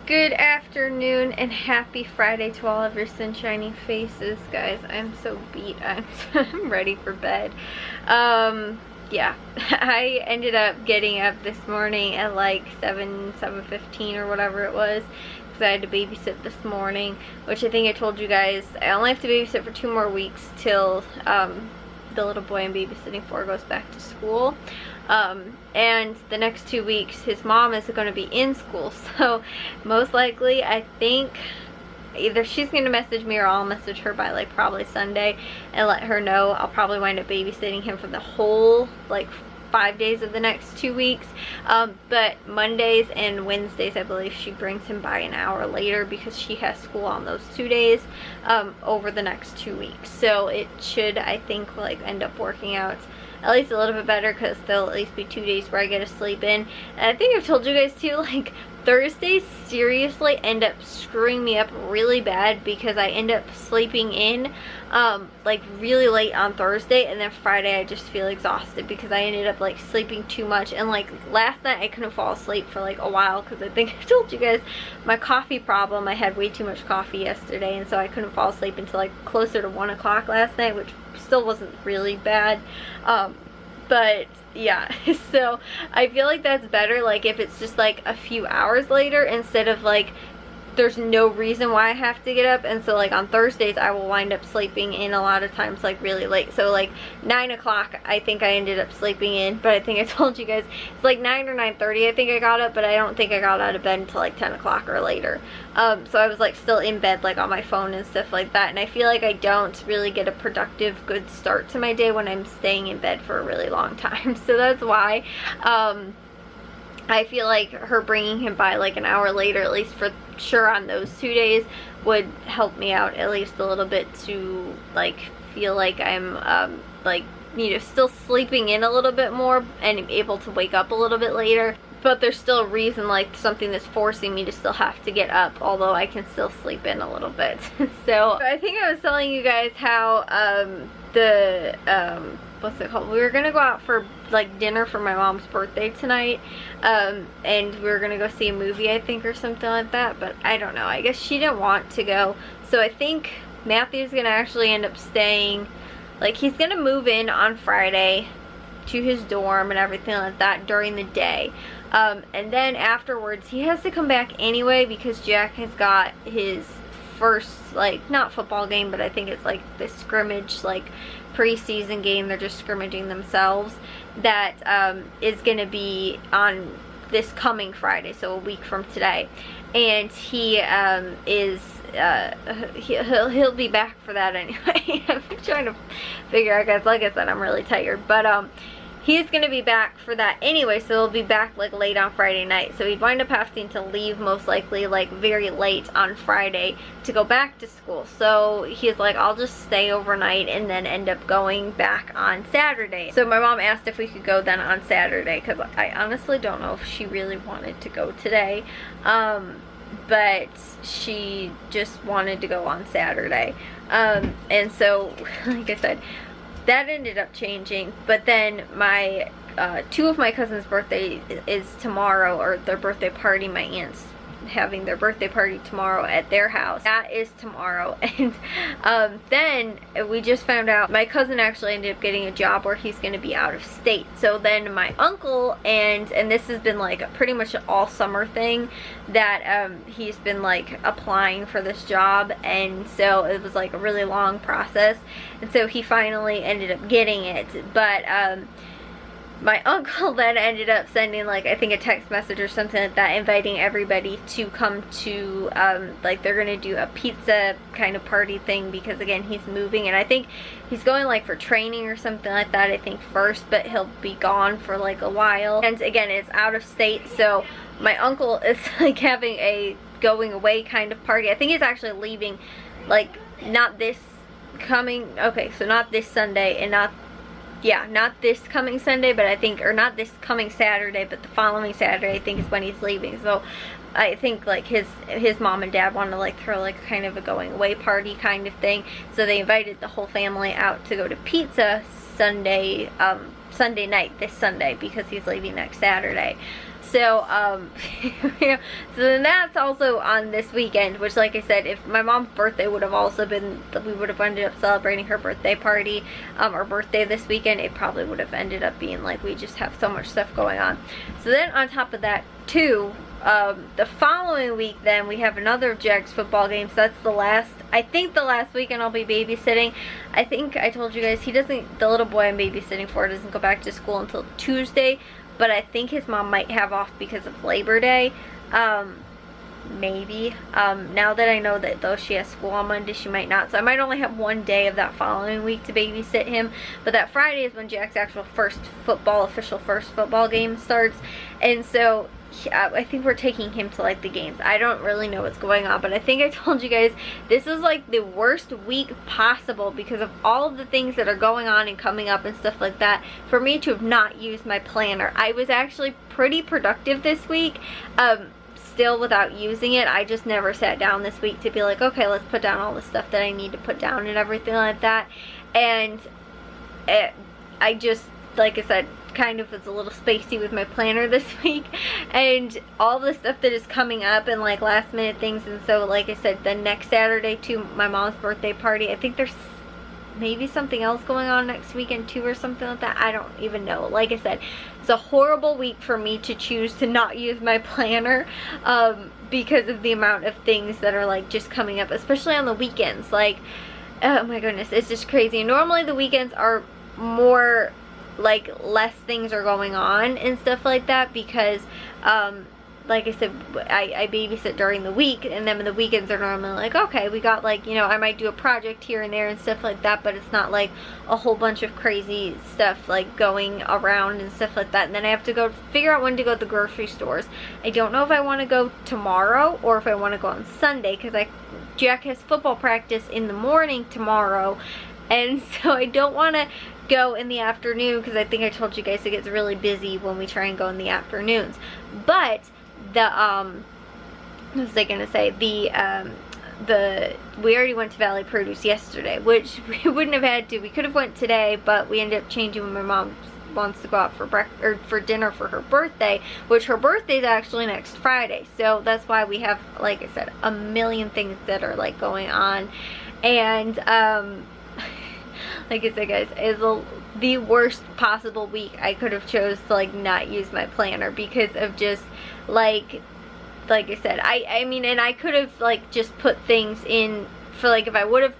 Good afternoon and happy Friday to all of your sunshiny faces, guys. I'm so beat. I'm ready for bed. Yeah, I ended up getting up this morning at like 7:15 or whatever it was, because I had to babysit this morning, which I think I told you guys I only have to babysit for 2 more weeks till the little boy I'm babysitting for goes back to school. And the next 2 weeks his mom is going to be in school, so most likely I think either she's going to message me or I'll message her by like probably Sunday and let her know I'll probably wind up babysitting him for the whole like 5 days of the next 2 weeks. But Mondays and Wednesdays I believe she brings him by an hour later because she has school on those 2 days over the next 2 weeks. So it should, I think, like end up working out at least a little bit better, because there'll at least be 2 days where I get to sleep in. And I think I've told you guys too, like Thursdays seriously end up screwing me up really bad, because I end up sleeping in like really late on Thursday, and then Friday I just feel exhausted because I ended up like sleeping too much. And like last night I couldn't fall asleep for like a while because I think I told you guys my coffee problem. I had way too much coffee yesterday, and so I couldn't fall asleep until like closer to 1 o'clock last night, which still wasn't really bad. But yeah, so I feel like that's better, like if it's just like a few hours later instead of like there's no reason why I have to get up. And so like on Thursdays I will wind up sleeping in a lot of times like really late. So like 9 o'clock I think I ended up sleeping in, but I think I told you guys it's like 9 or 9:30 I think I got up, but I don't think I got out of bed until like 10 o'clock or later. So I was like still in bed like on my phone and stuff like that, and I feel like I don't really get a productive good start to my day when I'm staying in bed for a really long time. So that's why I feel like her bringing him by like an hour later, at least for sure on those 2 days, would help me out at least a little bit to like feel like I'm like, you know, still sleeping in a little bit more and able to wake up a little bit later. But there's still a reason, like something that's forcing me to still have to get up, although I can still sleep in a little bit. So I think I was telling you guys how what's it called? We were gonna go out for like dinner for my mom's birthday tonight, and we were gonna go see a movie, I think, or something like that, but I don't know. I guess she didn't want to go, so I think Matthew's gonna actually end up staying, like he's gonna move in on Friday to his dorm and everything like that during the day, and then afterwards he has to come back anyway because Jack has got his first, like, not football game, but I think it's like this scrimmage, like preseason game, they're just scrimmaging themselves, that is gonna be on this coming Friday, so a week from today. And he he'll be back for that anyway. I'm trying to figure out, guys, like I said, I'm really tired, but he's gonna be back for that anyway, so he'll be back like late on Friday night. So he'd wind up having to leave most likely like very late on Friday to go back to school. So he's like, I'll just stay overnight and then end up going back on Saturday. So my mom asked if we could go then on Saturday, because I honestly don't know if she really wanted to go today. But she just wanted to go on Saturday. And so, like I said, that ended up changing. But then my 2 of my cousins' birthday is tomorrow, or their birthday party. My aunt's having their birthday party tomorrow at their house. That is tomorrow. And then we just found out my cousin actually ended up getting a job where he's going to be out of state. So then my uncle, and this has been like pretty much an all summer thing, that he's been like applying for this job, and so it was like a really long process, and so he finally ended up getting it. But my uncle then ended up sending like, I think, a text message or something like that, inviting everybody to come to like they're gonna do a pizza kind of party thing, because again he's moving, and I think he's going like for training or something like that, I think, first, but he'll be gone for like a while. And again, it's out of state, so my uncle is like having a going away kind of party. I think he's actually leaving like not this coming, okay, so not this Sunday, and not this coming Sunday, but I think, or not this coming Saturday, but the following Saturday I think is when he's leaving. So I think like his mom and dad want to like throw like kind of a going away party kind of thing, so they invited the whole family out to go to pizza Sunday night, this Sunday, because he's leaving next Saturday. So, you know, so then that's also on this weekend, which, like I said, if my mom's birthday would have also been, we would have ended up celebrating her birthday party, or birthday this weekend, it probably would have ended up being like, we just have so much stuff going on. So then on top of that, too, the following week then, we have another Jags football game, so that's the last, I think the last weekend I'll be babysitting. I think I told you guys, the little boy I'm babysitting for doesn't go back to school until Tuesday, but I think his mom might have off because of Labor Day. Maybe. Now that I know that though she has school on Monday, she might not. So I might only have one day of that following week to babysit him. But that Friday is when Jack's actual official first football game starts. And so I think we're taking him to like the games. I don't really know what's going on, but I think I told you guys this is like the worst week possible because of all of the things that are going on and coming up and stuff like that, for me to have not used my planner. I was actually pretty productive this week, still without using it. I just never sat down this week to be like, okay, let's put down all the stuff that I need to put down and everything like that. And I just, like I said, kind of was a little spacey with my planner this week, and all the stuff that is coming up and like last minute things. And so, like I said, the next Saturday too, my mom's birthday party. I think there's maybe something else going on next weekend too, or something like that. I don't even know. Like I said, it's a horrible week for me to choose to not use my planner, because of the amount of things that are like just coming up, especially on the weekends. Like, oh my goodness, it's just crazy. Normally the weekends are more like less things are going on and stuff like that, because like I said, I babysit during the week, and then the weekends are normally like, okay, we got like, you know, I might do a project here and there and stuff like that, but it's not like a whole bunch of crazy stuff like going around and stuff like that. And then I have to go figure out when to go to the grocery stores. I don't know if I want to go tomorrow or if I want to go on Sunday, because Jack has football practice in the morning tomorrow, and so I don't want to go in the afternoon, because I think I told you guys it gets really busy when we try and go in the afternoons. But the what was I gonna say, we already went to Valley Produce yesterday, which we wouldn't have had to. We could have went today, but we ended up changing when my mom wants to go out for dinner for her birthday, which her birthday is actually next Friday. So that's why we have, like I said, a million things that are like going on. And like I said, guys, it's the worst possible week I could have chose to like not use my planner, because of just like I said, I mean, and I could have like just put things in for like, if I would have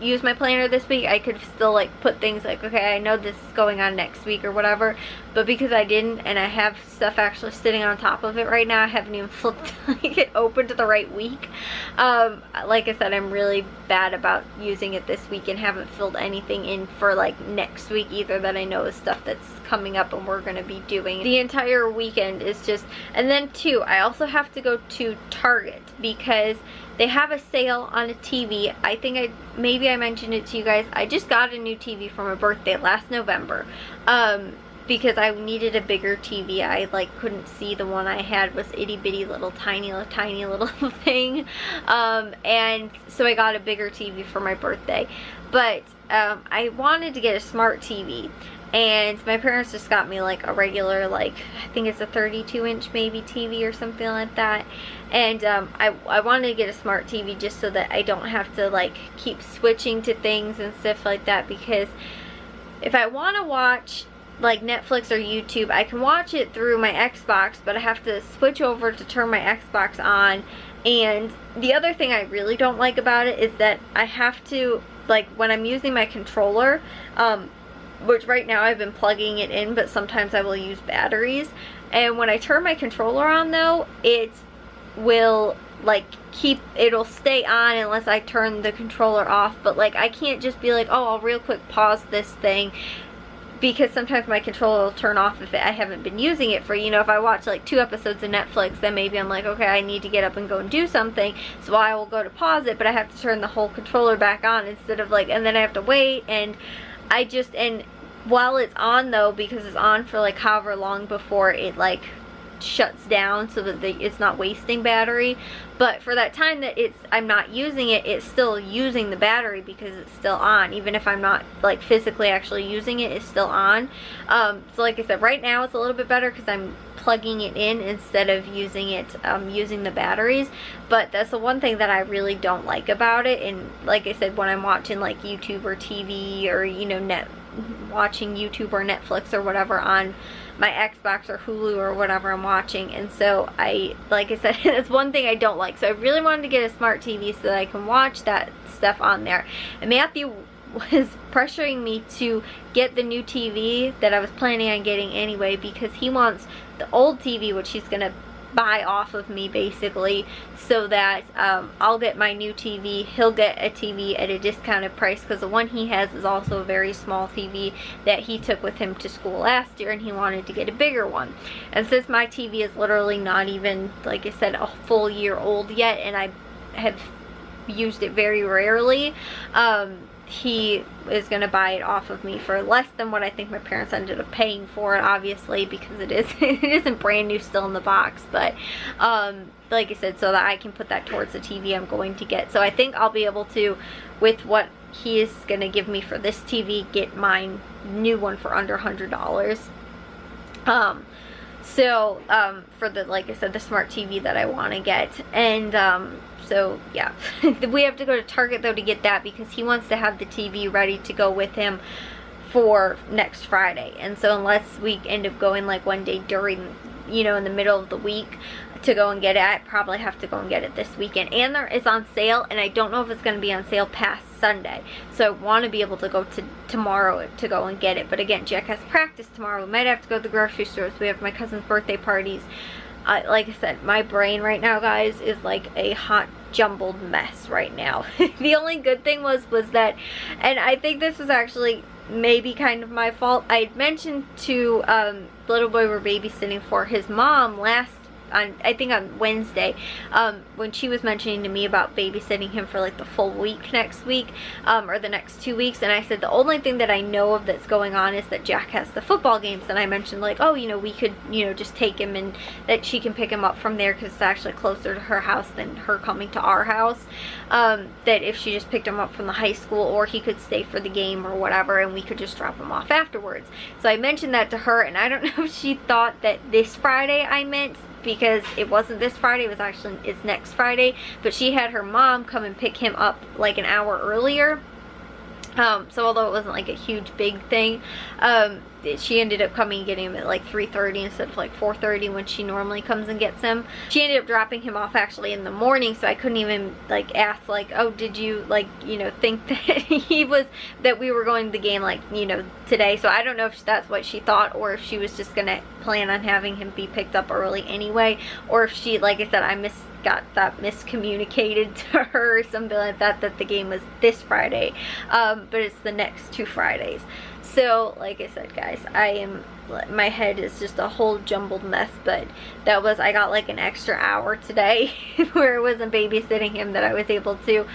used my planner this week, I could still like put things like, okay, I know this is going on next week or whatever, but because I didn't, and I have stuff actually sitting on top of it right now, I haven't even flipped like it open to the right week. Like I said, I'm really bad about using it this week, and haven't filled anything in for like next week either that I know is stuff that's coming up and we're going to be doing. The entire weekend is just, and then too, I also have to go to Target because they have a sale on a TV. I think maybe I mentioned it to you guys. I just got a new TV for my birthday last November, because I needed a bigger TV. I like couldn't see, the one I had was itty bitty little tiny little thing, and so I got a bigger TV for my birthday. But I wanted to get a smart TV, and my parents just got me like a regular, like I think it's a 32-inch maybe TV or something like that. And I wanted to get a smart TV just so that I don't have to like keep switching to things and stuff like that, because if I want to watch like Netflix or YouTube, I can watch it through my Xbox, but I have to switch over to turn my Xbox on. And the other thing I really don't like about it is that I have to, like when I'm using my controller, which right now I've been plugging it in, but sometimes I will use batteries, and when I turn my controller on though, it will like it'll stay on unless I turn the controller off. But like I can't just be like, oh, I'll real quick pause this thing, because sometimes my controller will turn off if I haven't been using it for, you know, if I watch like 2 episodes of Netflix, then maybe I'm like, okay, I need to get up and go and do something, so I will go to pause it, but I have to turn the whole controller back on instead of like, and then I have to wait. And and while it's on though, because it's on for like however long before it like shuts down so that it's not wasting battery, but for that time that I'm not using it, it's still using the battery because it's still on. Even if I'm not like physically actually using it, it's still on. So like I said, right now it's a little bit better because I'm plugging it in instead of using it, using the batteries. But that's the one thing that I really don't like about it. And like I said, when I'm watching like YouTube or TV, or, you know, watching YouTube or Netflix or whatever on my Xbox or Hulu or whatever I'm watching. And so like I said, that's one thing I don't like. So I really wanted to get a smart TV so that I can watch that stuff on there. And Matthew was pressuring me to get the new TV that I was planning on getting anyway, because he wants the old TV, which he's gonna buy off of me basically, so that I'll get my new TV, he'll get a TV at a discounted price, because the one he has is also a very small TV that he took with him to school last year, and he wanted to get a bigger one. And since my TV is literally not even, like I said, a full year old yet, and I have used it very rarely, he is going to buy it off of me for less than what I think my parents ended up paying for it, obviously, because it isn't brand new, still in the box. But like I said, so that I can put that towards the TV I'm going to get. So I think I'll be able to, with what he is going to give me for this TV, get my new one for under $100. For the, like I said, the smart TV that I want to get. And so yeah, we have to go to Target though to get that, because he wants to have the TV ready to go with him for next Friday. And so unless we end up going like one day during, you know, in the middle of the week to go and get it, I probably have to go and get it this weekend. And it's on sale, and I don't know if it's going to be on sale past Sunday. So I want to be able to go to tomorrow to go and get it. But again, Jack has practice tomorrow. We might have to go to the grocery store. So we have my cousin's birthday parties. Like I said, my brain right now, guys, is like a hot jumbled mess right now. The only good thing was that, and I think this was actually maybe kind of my fault, I had mentioned to the little boy we're babysitting for, his mom I think on Wednesday, when she was mentioning to me about babysitting him for like the full week next week, or the next 2 weeks, and I said the only thing that I know of that's going on is that Jack has the football games. And I mentioned like, oh, you know, we could, you know, just take him, and that she can pick him up from there because it's actually closer to her house than her coming to our house. That if she just picked him up from the high school, or he could stay for the game or whatever, and we could just drop him off afterwards. So I mentioned that to her, and I don't know if she thought that this Friday I meant, because it wasn't this Friday, it's next Friday. But she had her mom come and pick him up like an hour earlier. So although it wasn't like a huge big thing, she ended up coming and getting him at like 3:30 instead of like 4:30 when she normally comes and gets him. She ended up dropping him off actually in the morning, so I couldn't even like ask like, oh, did you like, you know, think that that we were going to the game like, you know, today. So I don't know if that's what she thought, or if she was just gonna plan on having him be picked up early anyway, or if she, like I said, got that miscommunicated to her or something like that, that the game was this Friday, but it's the next 2 Fridays. So like I said, guys, my head is just a whole jumbled mess. But I got like an extra hour today where I wasn't babysitting him, that I was able to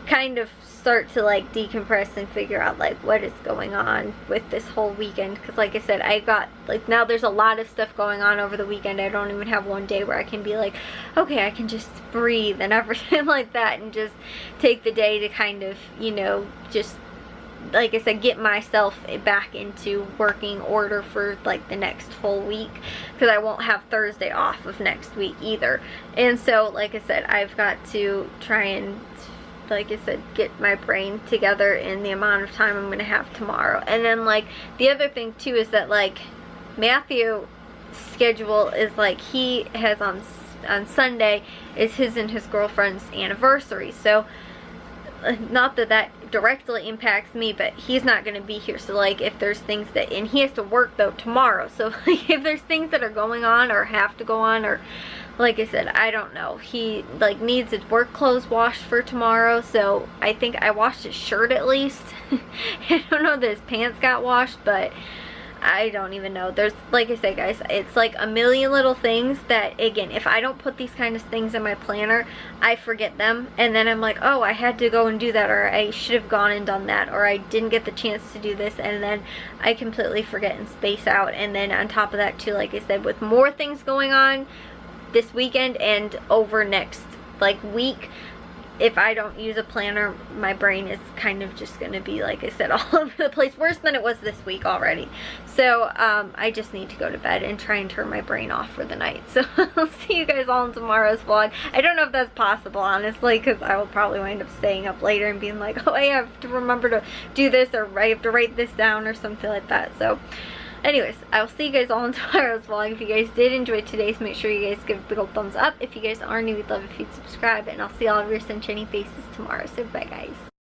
kind of start to like decompress and figure out like what is going on with this whole weekend. Because like I said, I got like, now there's a lot of stuff going on over the weekend. I don't even have one day where I can be like, okay, I can just breathe and everything like that, and just take the day to kind of, you know, just, like I said, get myself back into working order for like the next full week, because I won't have Thursday off of next week either. And so like I said, I've got to try and, like I said, get my brain together in the amount of time I'm going to have tomorrow. And then like the other thing too is that like Matthew's schedule is like, he has on Sunday is his and his girlfriend's anniversary. So not that that directly impacts me, but he's not going to be here. So like if there's things that, and he has to work though tomorrow, so like if there's things that are going on or have to go on, or like I said, I don't know, he like needs his work clothes washed for tomorrow. So I think I washed his shirt at least. I don't know that his pants got washed, but I don't even know. There's, like I say, guys, it's like a million little things that, again, if I don't put these kind of things in my planner, I forget them. And then I'm like, oh, I had to go and do that, or I should have gone and done that, or I didn't get the chance to do this. And then I completely forget and space out. And then on top of that, too, like I said, with more things going on this weekend and over next, like, week, if I don't use a planner, my brain is kind of just gonna be, like I said, all over the place, worse than it was this week already. So I just need to go to bed and try and turn my brain off for the night. So I'll see you guys all in tomorrow's vlog. I don't know if that's possible, honestly, because I will probably wind up staying up later and being like, oh, I have to remember to do this, or I have to write this down or something like that. So anyways, I will see you guys all in tomorrow's vlog. If you guys did enjoy today's, make sure you guys give a big old thumbs up. If you guys are new, we'd love if you'd subscribe, and I'll see all of your sunshiny faces tomorrow. So bye, guys.